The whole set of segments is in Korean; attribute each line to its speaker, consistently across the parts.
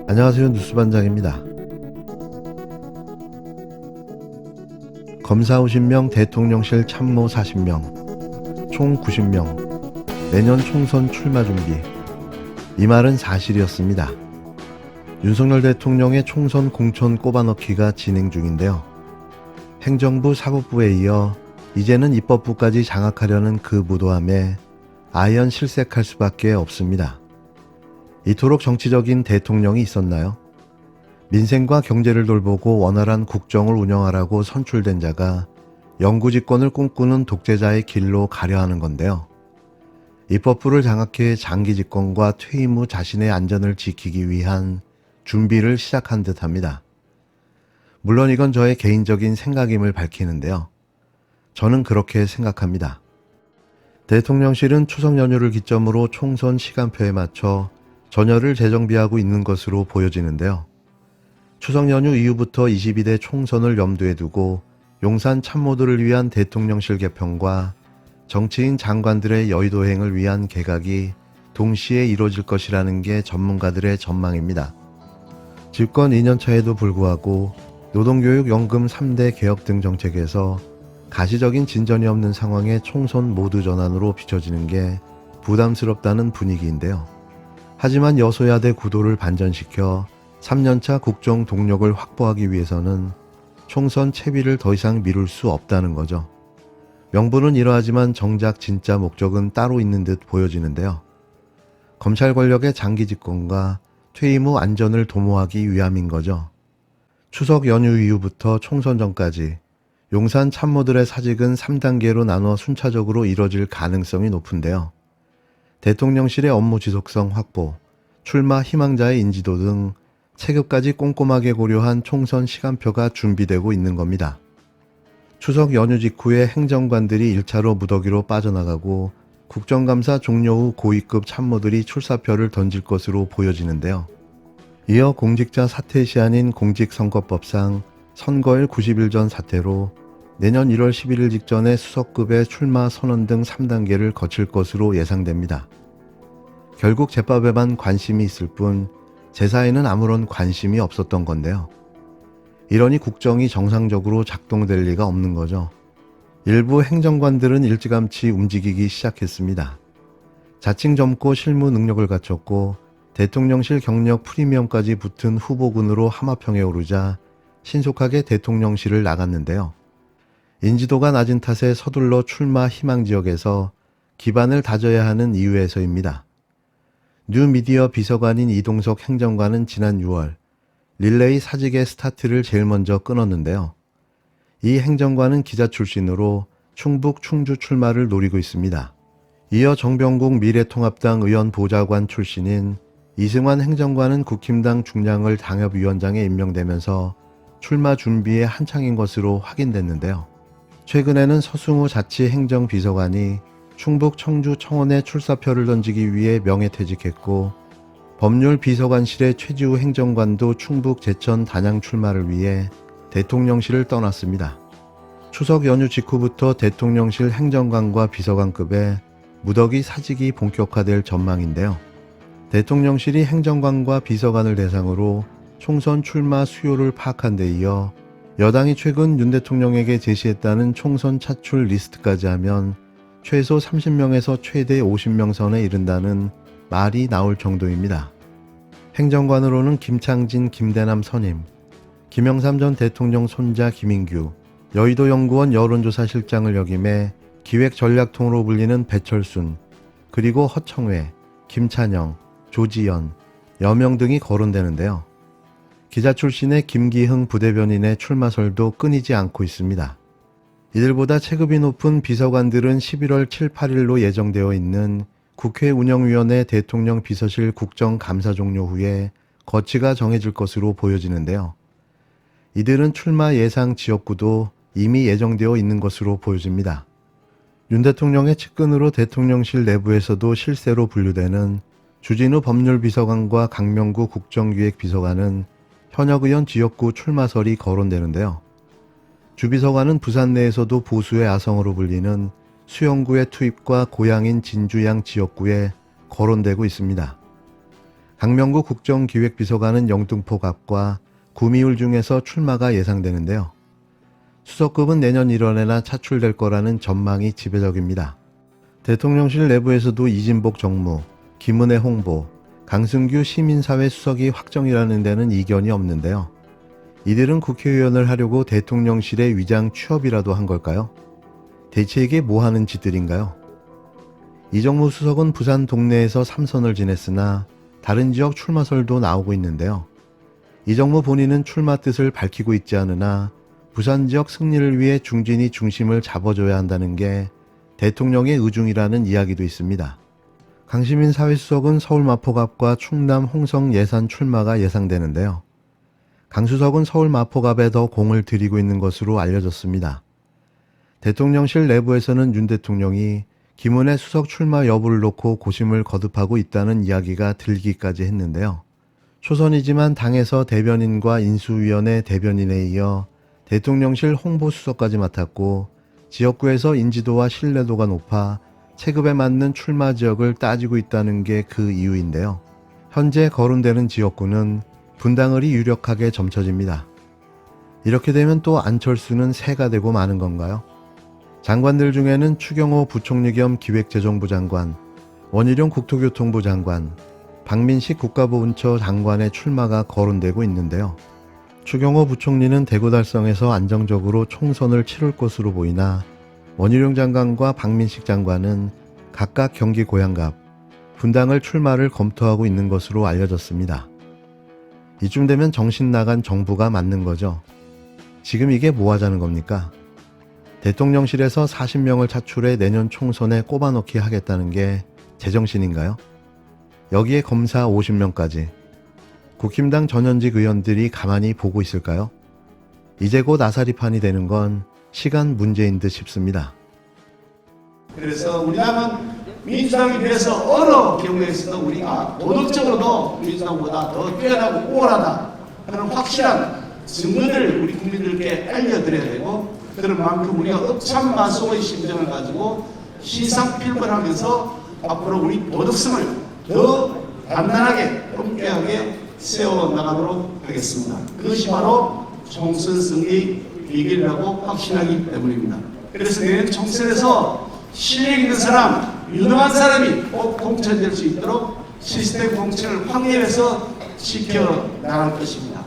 Speaker 1: 안녕하세요. 뉴스반장입니다. 검사 50명, 대통령실 참모 40명, 총 90명, 내년 총선 출마 준비. 이 말은 사실이었습니다. 윤석열 대통령의 총선 공천 꼽아넣기가 진행 중인데요. 행정부, 사법부에 이어 이제는 입법부까지 장악하려는 그 무도함에 아연 실색할 수밖에 없습니다. 이토록 정치적인 대통령이 있었나요? 민생과 경제를 돌보고 원활한 국정을 운영하라고 선출된 자가 영구집권을 꿈꾸는 독재자의 길로 가려 하는 건데요. 입법부를 장악해 장기집권과 퇴임 후 자신의 안전을 지키기 위한 준비를 시작한 듯합니다. 물론 이건 저의 개인적인 생각임을 밝히는데요. 저는 그렇게 생각합니다. 대통령실은 추석 연휴를 기점으로 총선 시간표에 맞춰 전열을 재정비하고 있는 것으로 보여지는데요. 추석 연휴 이후부터 22대 총선을 염두에 두고 용산 참모들을 위한 대통령실 개편과 정치인 장관들의 여의도행을 위한 개각이 동시에 이루어질 것이라는 게 전문가들의 전망입니다. 집권 2년차에도 불구하고 노동교육, 연금 3대 개혁 등 정책에서 가시적인 진전이 없는 상황에 총선 모두 전환으로 비춰지는 게 부담스럽다는 분위기인데요. 하지만 여소야대 구도를 반전시켜 3년차 국정 동력을 확보하기 위해서는 총선 채비를 더 이상 미룰 수 없다는 거죠. 명분은 이러하지만 정작 진짜 목적은 따로 있는 듯 보여지는데요. 검찰 권력의 장기 집권과 퇴임 후 안전을 도모하기 위함인 거죠. 추석 연휴 이후부터 총선 전까지 용산 참모들의 사직은 3단계로 나눠 순차적으로 이뤄질 가능성이 높은데요. 대통령실의 업무 지속성 확보, 출마 희망자의 인지도 등 체급까지 꼼꼼하게 고려한 총선 시간표가 준비되고 있는 겁니다. 추석 연휴 직후에 행정관들이 1차로 무더기로 빠져나가고 국정감사 종료 후 고위급 참모들이 출사표를 던질 것으로 보여지는데요. 이어 공직자 사퇴 시한인 공직선거법상 선거일 90일 전 사퇴로 내년 1월 11일 직전에 수석급의 출마 선언 등 3단계를 거칠 것으로 예상됩니다. 결국 제법에만 관심이 있을 뿐 제사에는 아무런 관심이 없었던 건데요. 이러니 국정이 정상적으로 작동될 리가 없는 거죠. 일부 행정관들은 일찌감치 움직이기 시작했습니다. 자칭 젊고 실무 능력을 갖췄고 대통령실 경력 프리미엄까지 붙은 후보군으로 하마평에 오르자 신속하게 대통령실을 나갔는데요. 인지도가 낮은 탓에 서둘러 출마 희망 지역에서 기반을 다져야 하는 이유에서입니다. 뉴미디어 비서관인 이동석 행정관은 지난 6월 릴레이 사직의 스타트를 제일 먼저 끊었는데요. 이 행정관은 기자 출신으로 충북 충주 출마를 노리고 있습니다. 이어 정병국 미래통합당 의원 보좌관 출신인 이승환 행정관은 국힘당 중량을 당협위원장에 임명되면서 출마 준비에 한창인 것으로 확인됐는데요. 최근에는 서승우 자치행정비서관이 충북 청주 청원에 출사표를 던지기 위해 명예퇴직했고 법률비서관실의 최지우 행정관도 충북 제천 단양 출마를 위해 대통령실을 떠났습니다. 추석 연휴 직후부터 대통령실 행정관과 비서관급의 무더기 사직이 본격화될 전망인데요. 대통령실이 행정관과 비서관을 대상으로 총선 출마 수요를 파악한 데 이어 여당이 최근 윤 대통령에게 제시했다는 총선 차출 리스트까지 하면 최소 30명에서 최대 50명 선에 이른다는 말이 나올 정도입니다. 행정관으로는 김창진, 김대남 선임, 김영삼 전 대통령 손자 김인규, 여의도연구원 여론조사실장을 역임해 기획전략통으로 불리는 배철순, 그리고 허청회, 김찬영, 조지연, 여명 등이 거론되는데요. 기자 출신의 김기흥 부대변인의 출마설도 끊이지 않고 있습니다. 이들보다 체급이 높은 비서관들은 11월 7, 8일로 예정되어 있는 국회 운영위원회 대통령 비서실 국정감사 종료 후에 거치가 정해질 것으로 보여지는데요. 이들은 출마 예상 지역구도 이미 예정되어 있는 것으로 보여집니다. 윤 대통령의 측근으로 대통령실 내부에서도 실세로 분류되는 주진우 법률비서관과 강명구 국정기획비서관은 현역 의원 지역구 출마설이 거론되는데요. 주비서관은 부산 내에서도 보수의 아성으로 불리는 수영구의 투입과 고향인 진주양 지역구에 거론되고 있습니다. 강명구 국정기획비서관은 영등포갑과 구미울 중에서 출마가 예상되는데요. 수석급은 내년 1월에나 차출될 거라는 전망이 지배적입니다. 대통령실 내부에서도 이진복 정무, 김은혜 홍보, 강승규 시민사회 수석이 확정이라는 데는 이견이 없는데요. 이들은 국회의원을 하려고 대통령실의 위장 취업이라도 한 걸까요? 대체 이게 뭐 하는 짓들인가요? 이정무 수석은 부산 동네에서 3선을 지냈으나 다른 지역 출마설도 나오고 있는데요. 이정무 본인은 출마 뜻을 밝히고 있지 않으나 부산 지역 승리를 위해 중진이 중심을 잡아줘야 한다는 게 대통령의 의중이라는 이야기도 있습니다. 강시민 사회수석은 서울 마포갑과 충남 홍성 예산 출마가 예상되는데요. 강 수석은 서울 마포갑에 더 공을 들이고 있는 것으로 알려졌습니다. 대통령실 내부에서는 윤 대통령이 김은혜 수석 출마 여부를 놓고 고심을 거듭하고 있다는 이야기가 들기까지 했는데요. 초선이지만 당에서 대변인과 인수위원회 대변인에 이어 대통령실 홍보수석까지 맡았고 지역구에서 인지도와 신뢰도가 높아 체급에 맞는 출마 지역을 따지고 있다는 게 그 이유인데요. 현재 거론되는 지역구는 분당을이 유력하게 점쳐집니다. 이렇게 되면 또 안철수는 새가 되고 마는 건가요? 장관들 중에는 추경호 부총리 겸 기획재정부 장관, 원희룡 국토교통부 장관, 박민식 국가보훈처 장관의 출마가 거론되고 있는데요. 추경호 부총리는 대구 달성에서 안정적으로 총선을 치를 것으로 보이나 원희룡 장관과 박민식 장관은 각각 경기 고양갑, 분당을 출마를 검토하고 있는 것으로 알려졌습니다. 이쯤 되면 정신 나간 정부가 맞는 거죠. 지금 이게 뭐 하자는 겁니까? 대통령실에서 40명을 차출해 내년 총선에 꼽아넣기 하겠다는 게 제정신인가요? 여기에 검사 50명까지. 국힘당 전현직 의원들이 가만히 보고 있을까요? 이제 곧 아사리판이 되는 건 시간 문제인 듯 싶습니다.
Speaker 2: 그래서 우리 당은 민주당에 비해서 어느 경우에서도 우리가 도덕적으로도 민주당보다 더 뛰어나고 우월하다 하는 확실한 증거들을 우리 국민들께 알려드려야 되고, 그런 만큼 우리가 억찬만소의 심정을 가지고 시상필번하면서 앞으로 우리 도덕성을 더 단단하게 엄격하게 세워나가도록 하겠습니다. 그것이 바로 총선 승리 비결이라고 확신하기 때문입니다. 그래서 내년 총선에서 실력 있는 사람, 유능한 사람이 꼭 공천될 수 있도록 시스템 공천을 확대해서 지켜나갈 것입니다.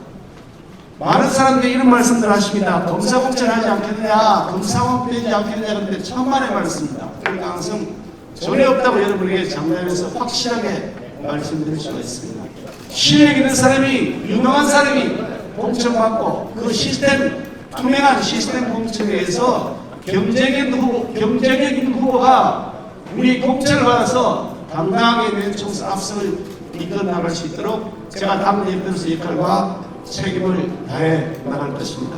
Speaker 2: 많은 사람들이 이런 말씀들 하십니다. 검사 공천하지 않겠느냐, 검사원 빼지 않겠느냐, 그런데 천만의 말씀입니다. 그 가능성 전혀 없다고 여러분에게 장담해서 확실하게 말씀드릴 수가 있습니다. 실력 있는 사람이, 유명한 사람이 공천받고 그 시스템, 투명한 시스템 공천에 의해서 경쟁적인 후보가 우리 공천을 받아서 당당하게 내년 총선 앞선을 이끌어 나갈 수 있도록 제가 당 대표로서 역할과 책임을 다해 나갈 것입니다.